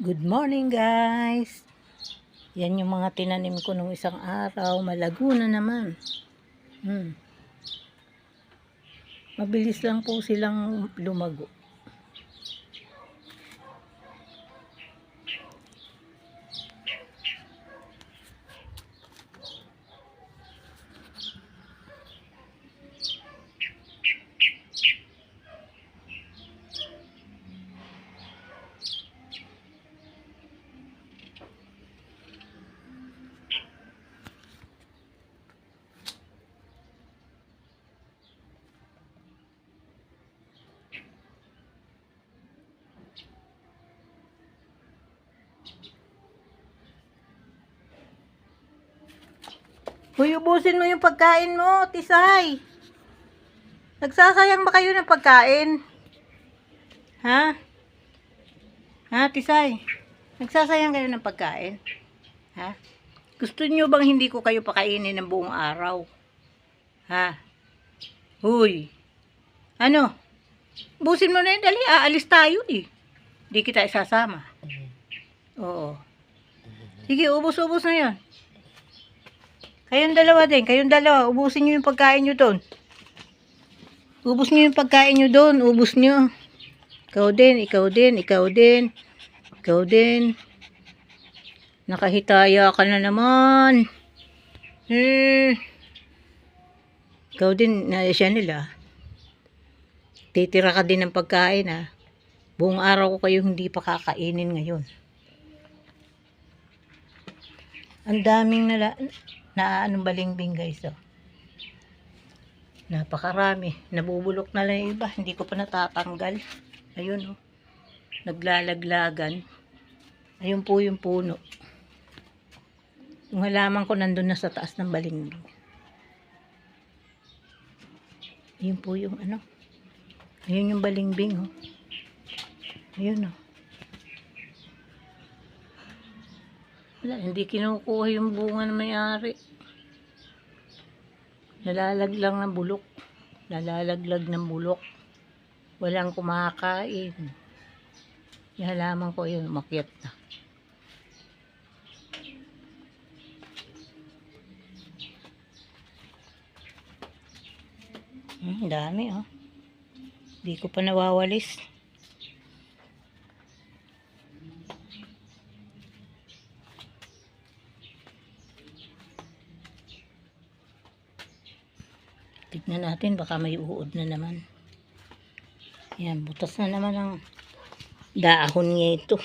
Good morning guys. Yan yung mga tinanim ko nung isang araw. Malago na naman. Mabilis lang po silang lumago. Hoy, ubusin mo yung pagkain mo, Tisay. Nagsasayang ba kayo ng pagkain? Ha? Ha, Tisay? Nagsasayang kayo ng pagkain? Ha? Gusto niyo bang hindi ko kayo pakainin ng buong araw? Ha? Hoy. Ano? Ubusin mo na yun, dali. Aalis tayo eh. Di kita isasama. Oo. Sige, ubus-ubus na yun. Kayong dalawa din, kayong dalawa, ubusin nyo yung pagkain nyo doon. Ubus nyo yung pagkain nyo doon, ubus nyo. Ikaw din, ikaw din, ikaw din, ikaw din. Nakahitaya ka na naman. Ikaw din, siya nila. Titira ka din ng pagkain ha. Buong araw ko kayo hindi pa kakainin ngayon. Ang daming anong balingbing guys oh. Napakarami. Nabubulok na lang yung iba. Hindi ko pa natatanggal. Ayun oh. Naglalaglagan. Ayun po yung puno. Yung halaman ko nandun na sa taas ng balingbing. Ayun po yung ano. Ayun yung balingbing oh. Ayun oh. Wala, hindi kinukuha yung bunga na may-ari. Nalalaglag ng bulok. Nalalaglag ng bulok. Walang kumakain. Yung halaman ko yun, umakyat na. Dami oh. Di ko pa nawawalis. Tignan natin, baka may uod na naman. Yan, butas na naman ang dahon niya ito.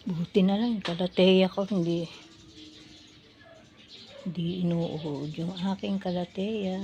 Buti na lang, kalateya ko hindi inuuhod yung aking kalateya.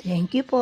Thank you po.